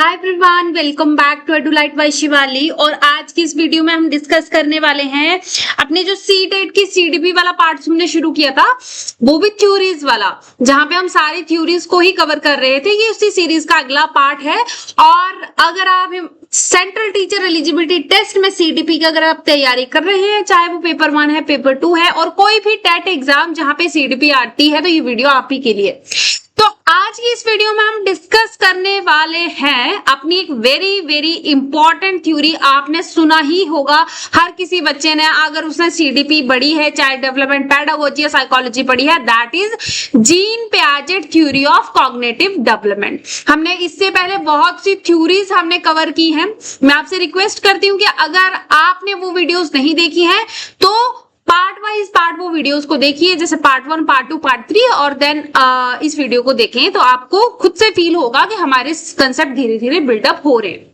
Hi everyone, welcome back to Edulight by Shivali. और आज की इस वीडियो में हम डिस्कस करने वाले हैं अपने जो सी-टेट की सीडीपी वाला पार्ट हमने शुरू किया था, वो भी थ्योरीज वाला, जहां पे हम सारी थ्योरीज को ही कवर कर रहे थे। ये उसी सीरीज का अगला पार्ट है। और अगर आप सेंट्रल टीचर एलिजिबिलिटी टेस्ट में सीडीपी की अगर आप तैयारी कर रहे हैं, चाहे वो पेपर 1 है, पेपर 2 है, और कोई भी टेट एग्जाम जहां पे सीडीपी आती है, तो ये वीडियो आप ही के लिए। तो आज की इस वीडियो में हम डिस्कस करने वाले हैं अपनी एक वेरी वेरी इंपॉर्टेंट थ्योरी। आपने सुना ही होगा, हर किसी बच्चे ने, अगर उसने सीडीपी पढ़ी है, चाइल्ड डेवलपमेंट, पेडागोजी या साइकोलॉजी पढ़ी है, that is gene Piaget theory of cognitive development. हमने इससे पहले बहुत सी थ्योरीज हमने कवर की हैं। मैं आपसे रिक्वेस्ट करती हूँ कि अगर आपने वो वीडियोस नहीं देखी हैं तो पार्ट वाइज पार्ट वो वीडियोस को देखिए, जैसे पार्ट 1, पार्ट 2, पार्ट 3, और देन इस वीडियो को देखें तो आपको खुद से फील होगा कि हमारे कंसेप्ट धीरे धीरे बिल्डअप हो रहे हैं।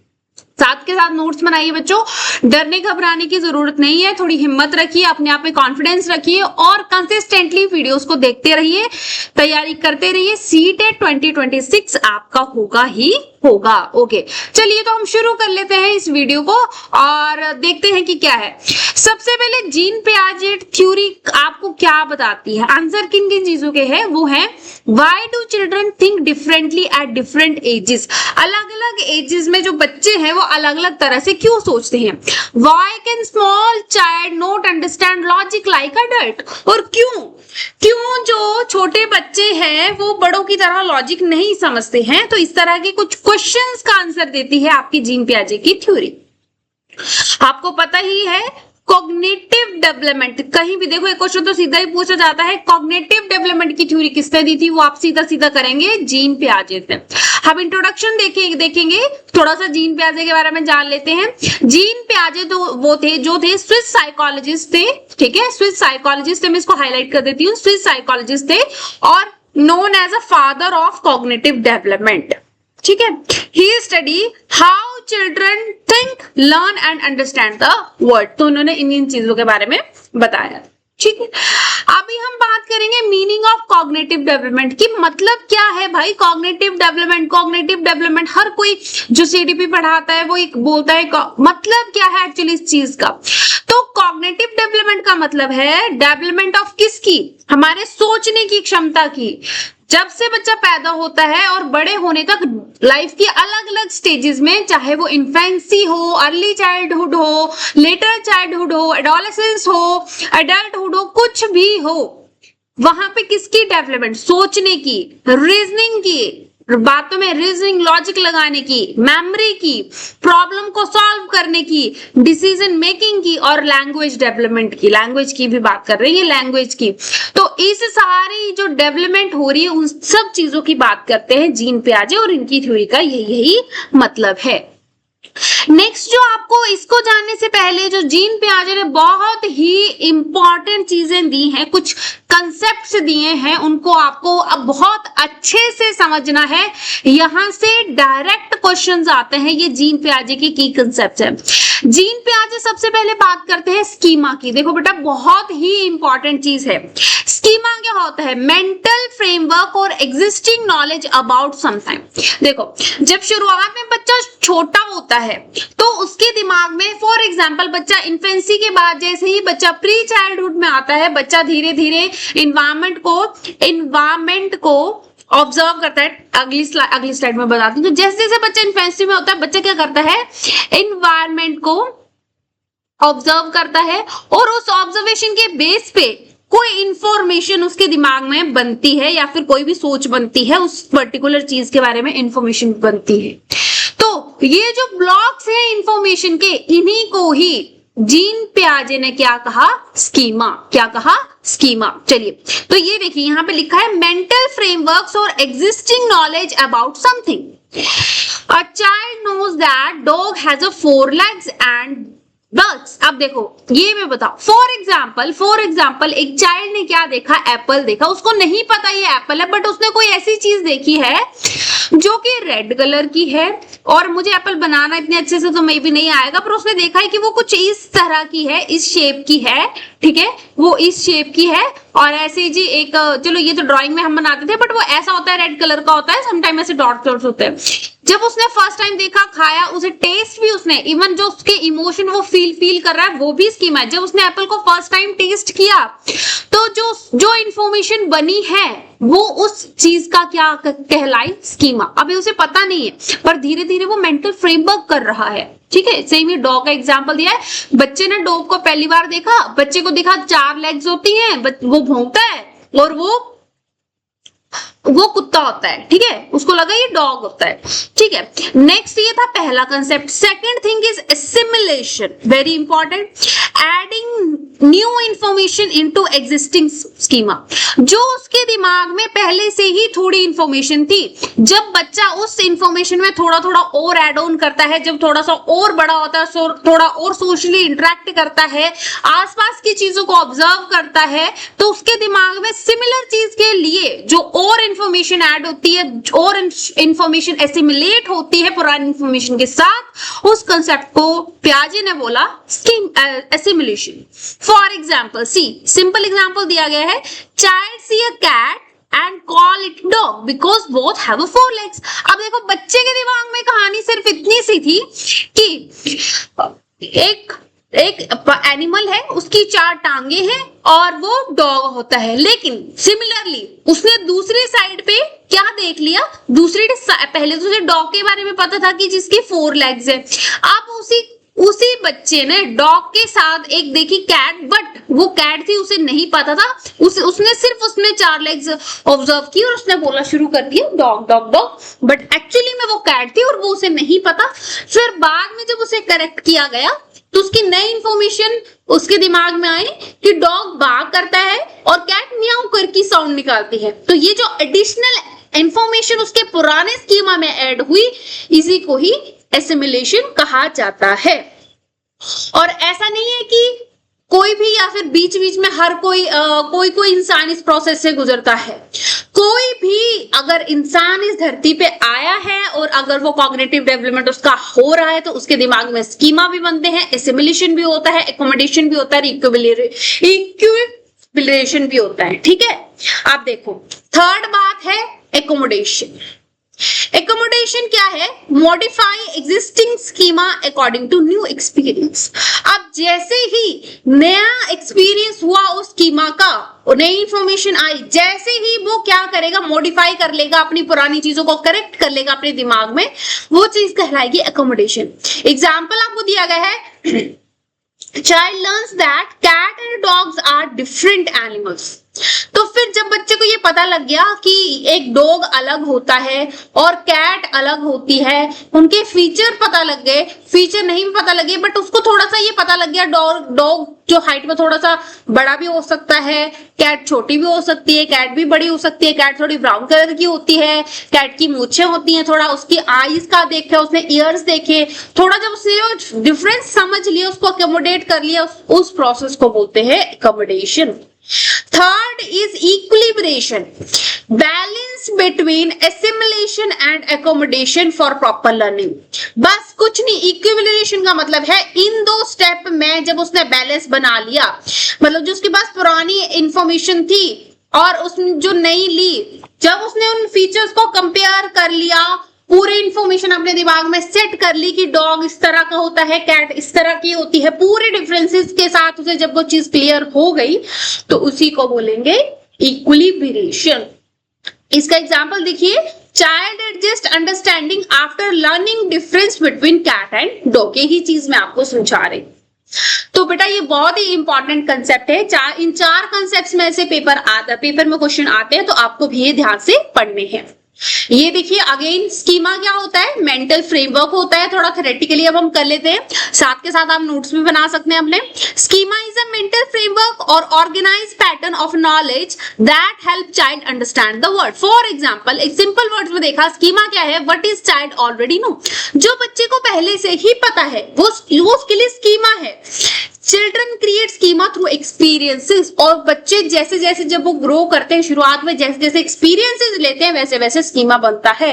साथ के साथ नोट्स बनाइए बच्चों, डरने घबराने की जरूरत नहीं है। थोड़ी हिम्मत रखिए, अपने आप में कॉन्फिडेंस रखिए और कंसिस्टेंटली वीडियोस को देखते रहिए, तैयारी करते रहिए। सी-टेट 2026 आपका होगा ही होगा। ओके, चलिए तो हम शुरू कर लेते हैं इस वीडियो को और देखते हैं कि क्या है। सबसे पहले जीन पियाजेट थ्योरी आपको क्या बताती है, आंसर किन किन चीजों के है, वो है why do children think differently at different ages. अलग अलग एजेस में जो बच्चे हैं वो अलग अलग तरह से क्यों सोचते हैं। Why can small child not understand logic like adult. और क्यों जो छोटे बच्चे हैं वो बड़ों की तरह लॉजिक नहीं समझते हैं। तो इस तरह के कुछ क्वेश्चंस का आंसर देती है आपकी जीन पियाजे की थ्योरी। आपको पता ही है कॉग्निटिव डेवलपमेंट, कहीं भी देखो एक क्वेश्चन तो सीधा ही पूछा जाता है, कॉग्निटिव डेवलपमेंट की थ्योरी किसने दी थी, वो आप सीधा सीधा करेंगे जीन पियाजे से। हम इंट्रोडक्शन देखेंगे, थोड़ा सा जीन पियाजे के बारे में जान लेते हैं। जीन पियाजे तो वो थे जो थे स्विस साइकोलॉजिस्ट थे, ठीक है, स्विस साइकोलॉजिस्ट थे, मैं इसको हाईलाइट कर देती हूँ, स्विस साइकोलॉजिस्ट थे और known as a father of cognitive development, ठीक है। He study how children think, learn and understand the world. तो उन्होंने इन चीजों के बारे में बताया, ठीक है। अभी हम बात करेंगे मीनिंग ऑफ कॉग्निटिव डेवलपमेंट की। मतलब क्या है भाई कॉग्निटिव डेवलपमेंट। कॉग्निटिव डेवलपमेंट हर कोई जो सीडीपी पढ़ाता है वो एक बोलता है, मतलब क्या है एक्चुअली इस चीज का। तो कॉग्निटिव डेवलपमेंट का मतलब है डेवलपमेंट ऑफ किसकी, हमारे सोचने की क्षमता की। जब से बच्चा पैदा होता है और बड़े होने तक लाइफ की अलग अलग स्टेजेस में, चाहे वो इन्फेंसी हो, अर्ली चाइल्डहुड हो, लेटर चाइल्डहुड हो, एडोलेसेंस हो, एडल्टहुड हो, कुछ भी हो, वहां पे किसकी डेवलपमेंट, सोचने की, रीजनिंग की, बातों में रीजनिंग, लॉजिक लगाने की, मेमोरी की, प्रॉब्लम को सॉल्व करने की, डिसीजन मेकिंग की, और लैंग्वेज डेवलपमेंट की। लैंग्वेज की भी बात कर रही है, लैंग्वेज की। तो इस सारी जो डेवलपमेंट हो रही है उन सब चीजों की बात करते हैं जीन पियाजे, और इनकी थ्योरी का यही मतलब है। नेक्स्ट जो आपको इसको जानने से पहले जो जीन पियाजे ने बहुत ही इंपॉर्टेंट चीजें दी हैं, कुछ कंसेप्ट्स दिए हैं, उनको आपको अब बहुत अच्छे से समझना है। यहां से डायरेक्ट क्वेश्चंस आते हैं, ये जीन पियाजे के की कंसेप्ट है। जीन पियाजे सबसे पहले बात करते हैं स्कीमा की। देखो बेटा, बहुत ही इंपॉर्टेंट चीज है। स्कीमा क्या होता है, मेंटल फ्रेमवर्क और एग्जिस्टिंग नॉलेज अबाउट समथिंग। देखो, जब शुरुआत में बच्चा छोटा होता है तो उसके दिमाग में, फॉर एग्जांपल बच्चा इन्फेंसी के बाद जैसे ही बच्चा प्री चाइल्डहुड में आता है, बच्चा धीरे धीरे इन्वायरमेंट को ऑब्जर्व करता है। अगली स्लाइड में बताती हूँ। तो जैसे जैसे बच्चा इन्फेंसी में होता है, बच्चा क्या करता है, इन्वायरमेंट को ऑब्जर्व करता है और उस ऑब्जर्वेशन के बेस पे कोई इंफॉर्मेशन उसके दिमाग में बनती है, या फिर कोई भी सोच बनती है, उस पर्टिकुलर चीज के बारे में इंफॉर्मेशन बनती है। तो ये जो ब्लॉक्स हैं इंफॉर्मेशन के, इन्हीं को ही जीन पियाजे ने क्या कहा, स्कीमा। क्या कहा, स्कीमा। चलिए, तो ये देखिए यहाँ पे लिखा है मेंटल फ्रेमवर्क्स और existing knowledge about something. A child knows that dog has a 4 legs and birds. अब देखो, ये मैं बताऊं, फॉर एग्जाम्पल एक चाइल्ड ने क्या देखा, एप्पल देखा। उसको नहीं पता ये एप्पल है, बट उसने कोई ऐसी चीज देखी है जो कि रेड कलर की है, और मुझे एप्पल बनाना इतने अच्छे से तो मे भी नहीं आएगा, पर उसने देखा है कि वो कुछ इस तरह की है, इस शेप की है, ठीक है, वो इस शेप की है। और ऐसे जी एक, चलो ये तो ड्राइंग में हम बनाते थे, बट वो ऐसा होता है, रेड कलर का होता है, समटाइम ऐसे डॉट डॉट्स होते हैं। जब उसने फर्स्ट टाइम देखा, खाया, उसे टेस्ट भी, उसने इवन जो उसके इमोशन वो फील कर रहा है वो भी स्कीमा है। जब उसने एप्पल को फर्स्ट टाइम टेस्ट किया तो जो इंफॉर्मेशन बनी है वो उस चीज का क्या कहलाई, स्कीमा। अभी उसे पता नहीं है, पर धीरे धीरे वो मेंटल फ्रेमवर्क कर रहा है, ठीक है। सेम ही डॉग का एग्जांपल दिया है। बच्चे ने डॉग को पहली बार देखा, बच्चे को दिखा 4 लेग्स होती हैं, वो भौंकता है और वो कुत्ता होता है, ठीक है, उसको लगा ये डॉग होता है, ठीक है। नेक्स्ट ये था पहला concept. Second thing is assimilation, very important, adding new information into existing schema. जो उसके दिमाग में पहले से ही थोड़ी इंफॉर्मेशन थी, जब बच्चा उस इंफॉर्मेशन में थोड़ा थोड़ा और एड ऑन करता है, जब थोड़ा सा और बड़ा होता है, थोड़ा और सोशली इंटरेक्ट करता है, आसपास की चीजों को ऑब्जर्व करता है, तो उसके दिमाग में सिमिलर चीज के लिए जो और इंफॉर्मेशन ऐड होती है और इंफॉर्मेशन एसिमिलेट होती है पुरानी इंफॉर्मेशन के साथ, उस कंसेप्ट को पियाजे ने बोला assimilation. For example, see simple example दिया गया है, child see a cat and call it dog because both have a 4 legs। अब देखो बच्चे के दिमाग में कहानी सिर्फ इतनी सी थी कि एक एनिमल है, उसकी 4 टांगे हैं और वो डॉग होता है। लेकिन सिमिलरली उसने दूसरी साइड पे क्या देख लिया, पहले तो उसे डॉग के बारे में पता था कि जिसकी 4 लेग्स है। अब उसी बच्चे ने डॉग के साथ एक देखी कैट, बट वो कैट थी, उसे नहीं पता था, उसने 4 लेग्स ऑब्जर्व की और उसने बोला शुरू कर दिया dog dog dog, but actually में वो कैट थी और वो उसे नहीं पता। फिर बाद में जब उसे करेक्ट किया गया तो उसकी नई इंफॉर्मेशन उसके दिमाग में आई कि डॉग बाग करता है और कैट म्याऊ करके साउंड निकालती है। तो ये जो एडिशनल इंफॉर्मेशन उसके पुराने स्कीमा में ऐड हुई, इसी को ही एसिमिलेशन कहा जाता है। और ऐसा नहीं है कि कोई भी या फिर बीच बीच में हर कोई इंसान इस प्रोसेस से गुजरता है। कोई भी अगर इंसान इस धरती पे आया है और अगर वो कॉग्निटिव डेवलपमेंट उसका हो रहा है तो उसके दिमाग में स्कीमा भी बनते हैं, एसिमिलेशन भी होता है, एकोमोडेशन भी होता है, इक्विलिब्रेशन भी होता है, ठीक है। आप देखो थर्ड बात है एकोमोडेशन। एकोमोडेशन क्या है, modify existing schema according to new experience. अब जैसे ही नया एक्सपीरियंस हुआ उस स्कीमा का और नई इंफॉर्मेशन आई, जैसे ही वो क्या करेगा, मॉडिफाई कर लेगा, अपनी पुरानी चीजों को करेक्ट कर लेगा अपने दिमाग में, वो चीज कहलाएगी एकोमोडेशन। एग्जाम्पल आपको दिया गया है, child learns that cat and dogs are different animals. तो फिर जब बच्चे को ये पता लग गया कि एक डॉग अलग होता है और कैट अलग होती है, उनके फीचर पता लग गए, फीचर नहीं भी पता लगे बट उसको थोड़ा सा ये पता लग गया, डॉग जो हाइट में थोड़ा सा बड़ा भी हो सकता है, कैट छोटी भी हो सकती है, कैट भी बड़ी हो सकती है, कैट थोड़ी ब्राउन कलर की होती है, कैट की मूछें होती हैं, थोड़ा उसकी आईज का देखे, उसने ईयर्स देखे, थोड़ा जब उसने डिफरेंस समझ लिया, उसको अकोमोडेट कर लिया, उस प्रोसेस को बोलते हैं accommodation. Third is equilibration, balance between assimilation and accommodation for proper learning। बस कुछ नहीं, इक्विलिब्रेशन का मतलब है इन 2 स्टेप में जब उसने बैलेंस बना लिया, मतलब जो उसके पास पुरानी इंफॉर्मेशन थी और उसने जो नई ली, जब उसने उन फीचर्स को कंपेयर कर लिया, पूरे इंफॉर्मेशन अपने दिमाग में सेट कर ली कि डॉग इस तरह का होता है, कैट इस तरह की होती है, पूरे डिफरेंसेस के साथ उसे जब वो चीज क्लियर हो गई तो उसी को बोलेंगे इक्विलिब्रेशन। इसका एग्जांपल देखिए, child adjust understanding after learning difference between cat and dog. यही चीज मैं आपको समझा रही। तो बेटा ये बहुत ही इंपॉर्टेंट कंसेप्ट है। इन 4 कंसेप्ट में से पेपर में क्वेश्चन आते हैं, तो आपको भी ये ध्यान से पढ़ने हैं। ये देखिए अगेन स्कीमा क्या होता है, मेंटल फ्रेमवर्क होता है, थोड़ा थ्योरेटिकली अब हम कर लेते हैं, साथ के साथ आप नोट्स भी बना सकते हैं अपने। Schema is a mental framework or organised pattern of knowledge that help child understand the world. For example, एक सिंपल वर्ड्स में देखा, स्कीमा क्या है, what is child already know. जो बच्चे को पहले से ही पता है वो उसके लिए स्कीमा है। Children create schema through experiences, और बच्चे जैसे जैसे जब वो ग्रो करते हैं शुरुआत में जैसे जैसे एक्सपीरियंसेस लेते हैं वैसे वैसे स्कीमा बनता है।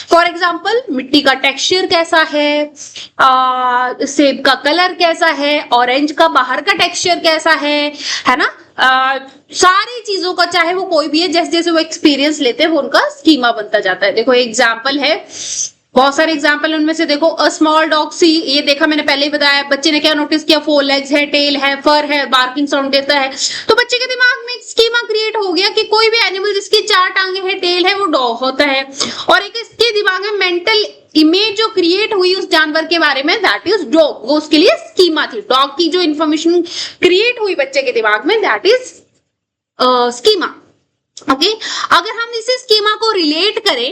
फॉर एग्जाम्पल मिट्टी का टेक्सचर कैसा है, सेब का कलर कैसा है, ऑरेंज का बाहर का टेक्सचर कैसा है ना, सारी चीजों का चाहे वो कोई भी है जैसे जैसे वो एक्सपीरियंस लेते हैं वो उनका स्कीमा बनता जाता है। देखो एग्जाम्पल है, बहुत सारे एग्जाम्पल उनमें से देखो अ स्मॉल डॉग सी, ये देखा मैंने पहले ही बताया, बच्चे ने क्या नोटिस किया, 4 लेग्स है, टेल है, फर है, बार्किंग साउंड देता है, तो बच्चे के दिमाग में एक स्कीमा क्रिएट हो गया कि कोई भी एनिमल जिसकी 4 टांगे हैं, टेल है, वो डॉग होता है। और एक इसके दिमाग में मेंटल इमेज जो क्रिएट हुई उस जानवर के बारे में, दैट इज डॉग, वो उसके लिए स्कीमा थी। डॉग की जो इंफॉर्मेशन क्रिएट हुई बच्चे के दिमाग में, दैट इज स्कीमा। ओके, अगर हम इसी स्कीमा को रिलेट करें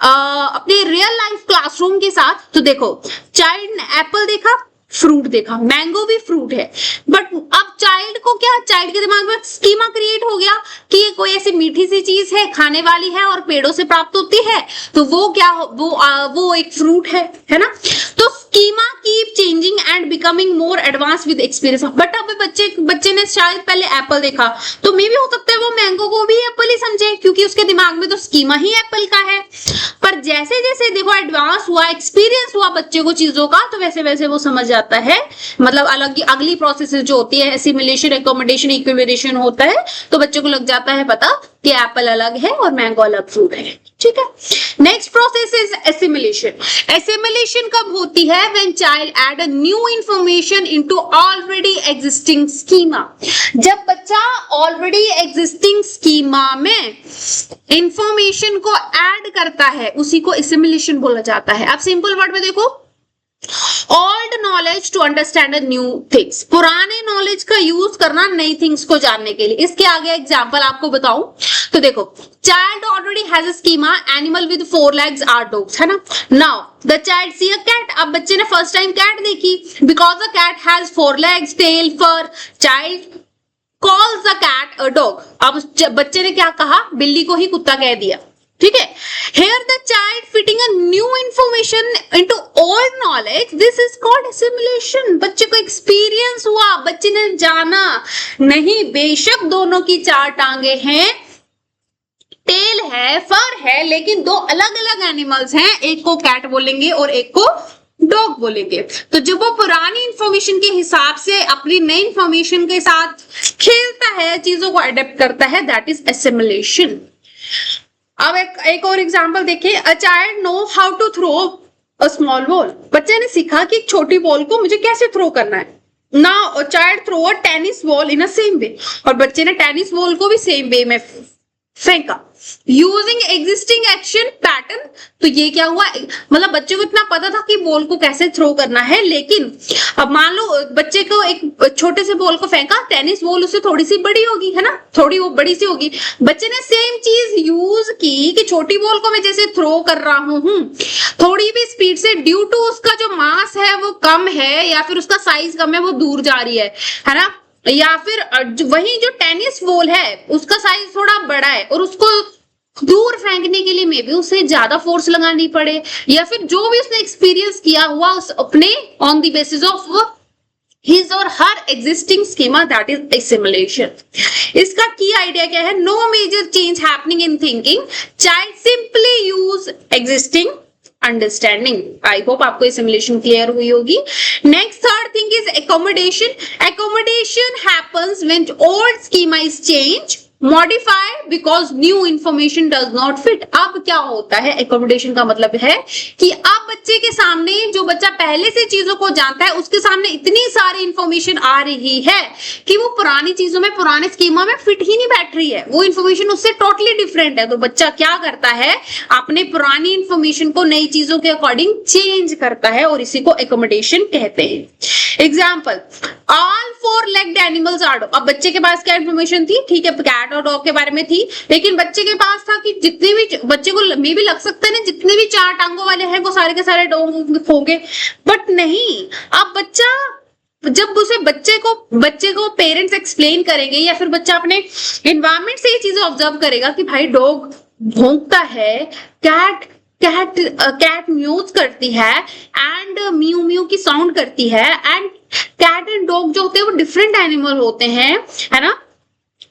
अपने रियल लाइफ क्लासरूम के साथ, तो देखो चाइल्ड ने एप्पल देखा, फ्रूट देखा, मैंगो भी फ्रूट है, बट अब चाइल्ड को क्या, चाइल्ड के दिमाग में स्कीमा क्रिएट हो गया कि ये कोई ऐसी मीठी सी चीज है, खाने वाली है और पेड़ों से प्राप्त होती है, तो वो क्या वो एक फ्रूट है ना। तो schema keep changing and becoming more advance with experience. But अब बच्चे ने शायद पहले एप्पल देखा, तो मे भी हो सकता है वो मैंगो को भी एप्पल ही समझे, क्योंकि उसके दिमाग में तो स्कीमा ही एप्पल का है। पर जैसे जैसे देखो एडवांस हुआ, एक्सपीरियंस हुआ बच्चे को चीजों का, तो वैसे वैसे वो समझ जाता है, मतलब अलग अगली प्रोसेस जो होती है, एसिमिलेशन, एकोमोडेशन, इक्विवेलेशन होता है, तो बच्चे को लग जाता है पता कि एप्पल अलग है और मैंगो अलग फ्रूट है। ठीक है, next process is assimilation. Assimilation कब होती है? When child add a new information into already existing schema. जब बच्चा ऑलरेडी एग्जिस्टिंग स्कीमा में इंफॉर्मेशन को ऐड करता है, उसी को एसिमिलेशन बोला जाता है। अब सिंपल वर्ड में देखो, old knowledge to understand new things, पुराने नॉलेज का यूज करना नई थिंग्स को जानने के लिए। इसके आगे एग्जांपल आपको बताऊं तो देखो, child already has a schema, animal with 4 legs are dogs, है ना। Now the child see a cat, अब बच्चे ने फर्स्ट टाइम कैट देखी, because the cat has 4 legs, tail, fur, child calls the cat a dog. अब बच्चे ने क्या कहा, बिल्ली को ही कुत्ता कह दिया। ठीक है, here the child fitting a new information into old knowledge, this is called assimilation। बच्चे को एक्सपीरियंस हुआ, बच्चे ने जाना, नहीं बेशक दोनों की 4 टांगे हैं, टेल है, फर है, लेकिन 2 अलग अलग एनिमल्स हैं, एक को कैट बोलेंगे और एक को डॉग बोलेंगे। तो जब वो पुरानी इंफॉर्मेशन के हिसाब से अपनी नई इंफॉर्मेशन के साथ खेलता है, चीजों को अडेप्ट करता है, दैट इज एसिमिलेशन। अब एक और एग्जांपल देखिए, a child know how to throw a small ball. बच्चे ने सीखा कि एक छोटी बॉल को मुझे कैसे थ्रो करना है। Now a child throw a tennis ball in a same way, और बच्चे ने टेनिस बॉल को भी सेम वे में फेंका, यूजिंग एग्जिस्टिंग एक्शन पैटर्न। तो ये क्या हुआ, मतलब बच्चे को इतना पता था कि बॉल को कैसे थ्रो करना है, लेकिन अब मान लो बच्चे को एक छोटे से बॉल को फेंका, टेनिस बॉल उससे थोड़ी सी बड़ी होगी, है ना, थोड़ी वो बड़ी सी होगी। बच्चे ने सेम चीज यूज की कि छोटी बॉल को मैं जैसे थ्रो कर रहा हूं, थोड़ी भी स्पीड से, ड्यू टू उसका जो मास है वो कम है, या फिर उसका साइज कम है, वो दूर जा रही है ना, या फिर वही जो टेनिस बॉल है उसका साइज थोड़ा बड़ा है और उसको दूर फेंकने के लिए मे बी उसे ज्यादा फोर्स लगानी पड़े, या फिर जो भी उसने एक्सपीरियंस किया हुआ उस अपने on the basis of his or her existing schema, that is assimilation. इसका की आइडिया क्या है, no major change happening in thinking, child simply use existing understanding. I hope आपको एसिमिलेशन क्लियर हुई होगी। Next third thing is accommodation. Accommodation happens when old schema is change, modify because new information does not fit. अब क्या होता है, accommodation का मतलब है कि अब बच्चे के सामने, जो बच्चा पहले से चीजों को जानता है, उसके सामने इतनी सारी इंफॉर्मेशन आ रही है कि वो पुरानी चीजों में, पुराने स्कीमा में फिट ही नहीं बैठ रही है, वो इंफॉर्मेशन उससे टोटली डिफरेंट है। तो बच्चा क्या करता है, अपने पुरानी इंफॉर्मेशन को नई चीजों के अकॉर्डिंग चेंज करता है, और इसी को एकोमोडेशन कहते हैं। Example, all 4 legged animals are dog. अब बच्चे के पास क्या इंफॉर्मेशन थी, ठीक है, कैट और डॉग के बारे में थी, लेकिन बच्चे के पास था कि जितने भी, बच्चे को मे भी लग सकता है ना, जितने भी 4 टांगों वाले हैं वो सारे के सारे डॉग होंगे, बट नहीं। अब बच्चा, जब उसे बच्चे को पेरेंट्स एक्सप्लेन करेंगे, या फिर बच्चा अपने एनवायरमेंट से ये चीजें ऑब्जर्व करेगा कि भाई डॉग भौंकता है, कैट म्यूज करती है, एंड म्यू म्यू की साउंड करती है, एंड कैट एंड डॉग जो होते हैं वो डिफरेंट एनिमल होते हैं, है ना।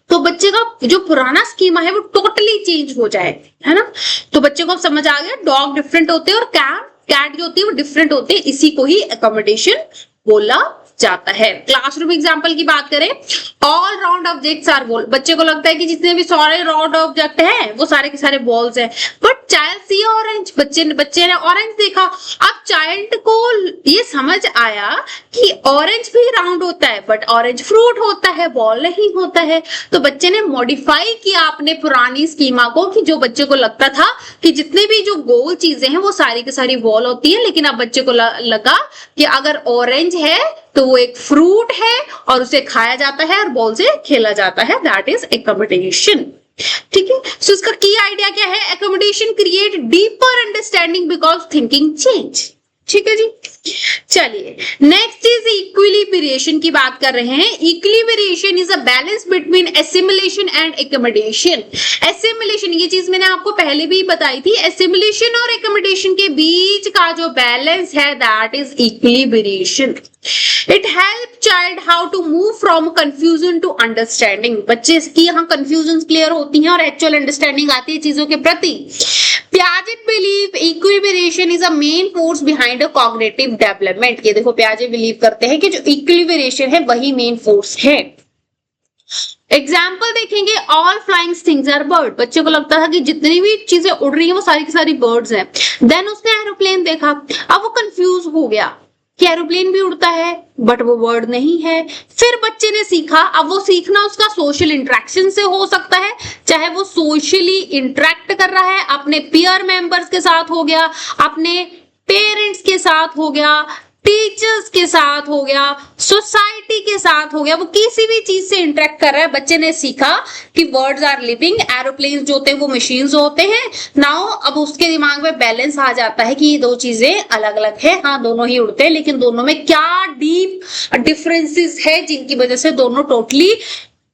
तो बच्चे का जो पुराना स्कीमा है वो टोटली चेंज हो जाए, है ना। तो बच्चे को समझ आ गया, डॉग डिफरेंट होते हैं और कैट जो होती है वो डिफरेंट होते हैं, इसी को ही एकोमोडेशन बोला जाता है। क्लासरूम एग्जाम्पल की बात करें, all round objects are ball. बच्चे को लगता है कि जितने भी सारे राउंड ऑब्जेक्ट हैं वो सारे के सारे बॉल्स हैं, बट चाइल्ड सी ऑरेंज, बच्चे ने ऑरेंज देखा। अब चाइल्ड को ये समझ आया कि ऑरेंज भी राउंड होता है, बट ऑरेंज फ्रूट होता है, बॉल नहीं होता है। तो बच्चे ने मॉडिफाई किया अपने पुरानी स्कीमा को, कि जो बच्चे को लगता था कि जितने भी जो गोल चीजें हैं वो सारी की सारी बॉल होती है, लेकिन अब बच्चे को लगा कि अगर ऑरेंज है तो वो एक फ्रूट है और उसे खाया जाता है और बॉल से खेला जाता है। That is accommodation. ठीक है, सो इसका की आइडिया क्या है? Accommodation create deeper understanding because thinking change. ठीक है जी, चलिए नेक्स्ट इज इक्विलिब्रिएशन की बात कर रहे हैं। Equilibration is a balance between assimilation and accommodation. Assimilation, ये चीज मैंने आपको पहले भी बताई थी, एसिमिलेशन और एकोमोडेशन के बीच का जो बैलेंस है that is equilibration. It help child how to move from confusion to understanding. बच्चे की यहाँ कंफ्यूजन क्लियर होती है और एक्चुअल अंडरस्टैंडिंग आती है चीजों के प्रति। Piaget believe equilibration is a main force behind a cognitive development. ये देखो, पियाजेट बिलीव करते हैं कि जो इक्विलिब्रिएशन है वही मेन फोर्स है। एग्जाम्पल देखेंगे, all flying things are bird. बच्चे को लगता था कि जितनी भी चीजें उड़ रही हैं वो सारी की सारी बर्ड्स हैं। देन उसने एरोप्लेन देखा, अब वो कंफ्यूज हो गया कि एरोप्लेन भी उड़ता है बट वो वर्ड नहीं है। फिर बच्चे ने सीखा, अब वो सीखना उसका सोशल इंटरेक्शन से हो सकता है, चाहे वो सोशली इंटरेक्ट कर रहा है, अपने पीयर मेंबर्स के साथ हो गया, अपने पेरेंट्स के साथ हो गया, टीचर्स के साथ हो गया, सोसाइटी के साथ हो गया, वो किसी भी चीज से इंटरेक्ट कर रहा है। बच्चे ने सीखा कि वर्ड्स आर लिविंग, एरोप्लेन जो होते हैं वो मशीन्स होते हैं। नाउ अब उसके दिमाग में बैलेंस आ जाता है कि ये दो चीजें अलग अलग है। हाँ, दोनों ही उड़ते हैं, लेकिन दोनों में क्या डीप डिफरेंसेस है जिनकी वजह से दोनों टोटली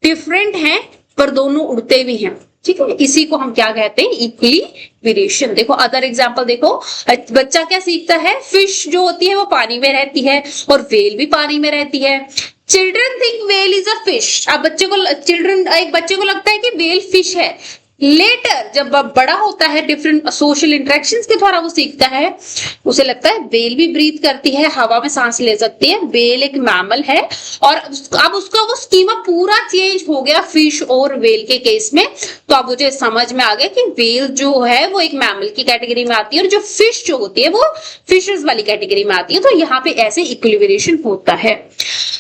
डिफरेंट हैं पर दोनों उड़ते भी हैं। ठीक है, इसी को हम क्या कहते हैं? इक्विलिब्रिएशन। देखो अदर एग्जांपल देखो, बच्चा क्या सीखता है? फिश जो होती है वो पानी में रहती है और वेल भी पानी में रहती है। Children think well is a fish. अब एक बच्चे को लगता है कि वेल फिश है। लेटर जब बड़ा होता है, डिफरेंट सोशल इंटरेक्शंस के द्वारा वो सीखता है, उसे लगता है वेल भी ब्रीथ करती है, हवा में सांस ले सकती है, वेल एक मैमल है। और अब उसका वो स्कीमा पूरा चेंज हो गया फिश और वेल के केस में। तो अब मुझे समझ में आ गया कि वेल जो है वो एक मैमल की कैटेगरी में आती है और जो फिश जो होती है वो फिशेस वाली कैटेगरी में आती है। तो यहाँ पे ऐसे इक्विलिब्रिएशन होता है।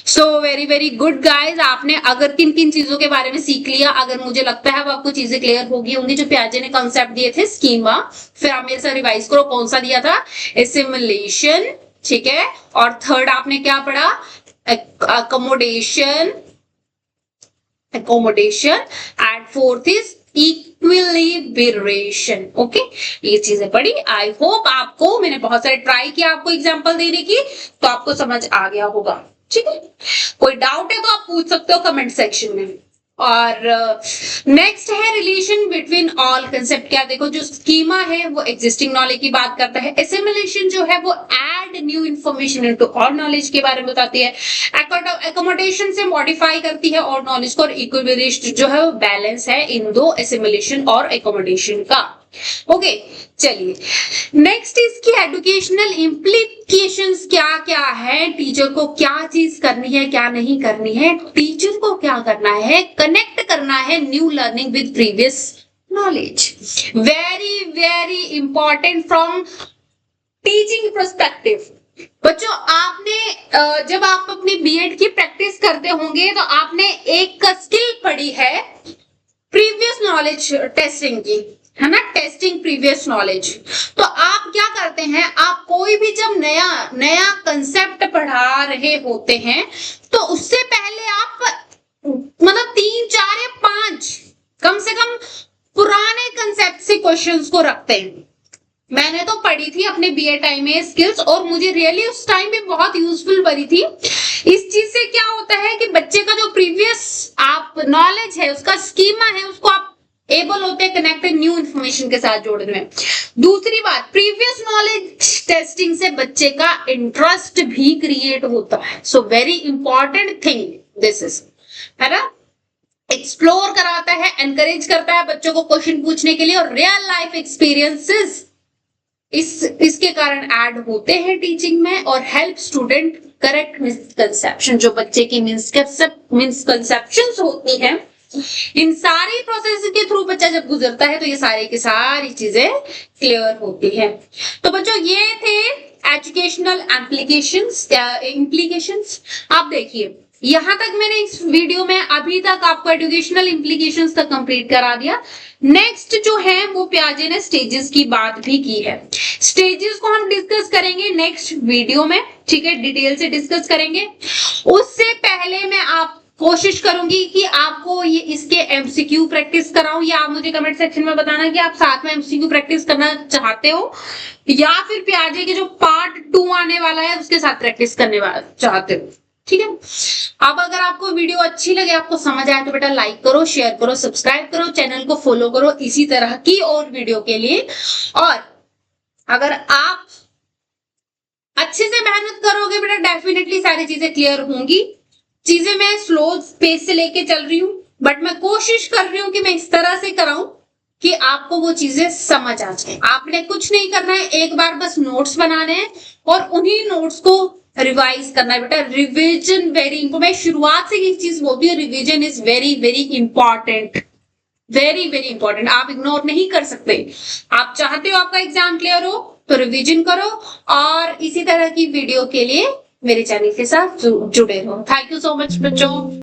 So very very good guys, आपने अगर किन किन चीजों के बारे में सीख लिया, अगर मुझे लगता है वो आपको चीजें क्लियर होगी होंगी। जो पियाजे ने कॉन्सेप्ट दिए थे स्कीमा, फिर आप मेरे से रिवाइज करो, कौन सा दिया था? एसिमिलेशन, ठीक है। और थर्ड आपने क्या पढ़ा? Accommodation and fourth is equilibration. Okay, ये चीजें पढ़ी। आई होप आपको, मैंने बहुत सारे ट्राई किया आपको एग्जांपल देने की, तो आपको समझ आ गया होगा। ठीक है, कोई डाउट है तो आप पूछ सकते हो कमेंट सेक्शन में। और नेक्स्ट है रिलेशन बिटवीन ऑल कंसेप्ट। क्या देखो, जो स्कीमा है वो एग्जिस्टिंग नॉलेज की बात करता है, एसिमिलेशन जो है वो add new information into all knowledge के बारे में बताती है, एकोमोडेशन से मॉडिफाई करती है और नॉलेज को, और इक्विलिब्रिएशन जो है वो बैलेंस है इन दो, एसिमिलेशन और एकोमोडेशन का। ओके, चलिए नेक्स्ट इसकी एजुकेशनल इम्प्लीकेशंस क्या क्या है, टीचर को क्या चीज करनी है क्या नहीं करनी है, टीचर को क्या करना है, कनेक्ट करना है new learning with previous knowledge. Very very important from teaching perspective. बच्चों, आपने जब आप अपनी बीएड की प्रैक्टिस करते होंगे तो आपने एक स्किल पढ़ी है प्रीवियस नॉलेज टेस्टिंग की, है ना, टेस्टिंग प्रीवियस नॉलेज। तो आप क्या करते हैं, आप कोई भी जब नया कंसेप्ट पढ़ा रहे होते हैं तो उससे पहले आप मतलब 3, 4 या 5 कम से कम पुराने कंसेप्ट से क्वेश्चंस को रखते हैं। मैंने तो पढ़ी थी अपने बीए टाइम में स्किल्स, और मुझे रियली उस टाइम में बहुत यूजफुल बनी थी। इस चीज से क्या होता है कि बच्चे का जो प्रीवियस आप नॉलेज है, उसका स्कीमा है, उसको आप एबल होते हैं कनेक्ट न्यू इन्फॉर्मेशन के साथ जोड़ने में। दूसरी बात, प्रीवियस नॉलेज टेस्टिंग से बच्चे का इंटरेस्ट भी क्रिएट होता है। So very important thing this is, है ना। एक्सप्लोर कराता है, एनकरेज करता है बच्चों को क्वेश्चन पूछने के लिए, और रियल लाइफ एक्सपीरियंसेस इसके कारण ऐड होते हैं टीचिंग में, और हेल्प स्टूडेंट करेक्ट मिसकंसेप्शन, जो बच्चे की मिसकंसेप्शंस होती हैं, इन सारी प्रोसेस के थ्रू बच्चा जब गुजरता है तो ये सारी की सारी चीजें क्लियर होती है। तो बच्चों ये थे एजुकेशनल इम्प्लीकेशंस। आप देखिए यहां तक मैंने इस वीडियो में अभी तक आपको एजुकेशनल इम्प्लीकेशंस तक कंप्लीट करा दिया। नेक्स्ट जो है वो पियाजे ने स्टेजेस की बात भी की है। स्टेजेस को हम डिस्कस करेंगे नेक्स्ट वीडियो में, ठीक है, डिटेल से डिस्कस करेंगे। उससे पहले मैं आप कोशिश करूंगी कि आपको ये इसके एमसीक्यू प्रैक्टिस कराऊं, या आप मुझे कमेंट सेक्शन में बताना कि आप साथ में एमसीक्यू प्रैक्टिस करना चाहते हो या फिर पियाजे के जो पार्ट 2 आने वाला है उसके साथ प्रैक्टिस करने वाला चाहते हो, ठीक है। अब अगर आपको वीडियो अच्छी लगे, आपको समझ आए तो बेटा लाइक करो, शेयर करो, सब्सक्राइब करो, चैनल को फॉलो करो इसी तरह की और वीडियो के लिए। और अगर आप अच्छे से मेहनत करोगे बेटा डेफिनेटली सारी चीजें क्लियर होंगी। चीजें मैं स्लो पेस से लेके चल रही हूँ, बट मैं कोशिश कर रही हूँ कि मैं इस तरह से कराऊं कि आपको वो चीजें समझ आ जाए। आपने कुछ नहीं करना है, एक बार बस नोट्स बनाने हैं और उन्हीं नोट्स को रिवाइज करना है बेटा। Revision very important. मैं शुरुआत से एक चीज बोलती हूँ, revision is very very important, very very important. आप इग्नोर नहीं कर सकते। आप चाहते हो आपका एग्जाम क्लियर हो तो रिवीजन करो, और इसी तरह की वीडियो के लिए मेरे चैनल के साथ जुड़े रहो। थैंक यू सो मच बच्चों।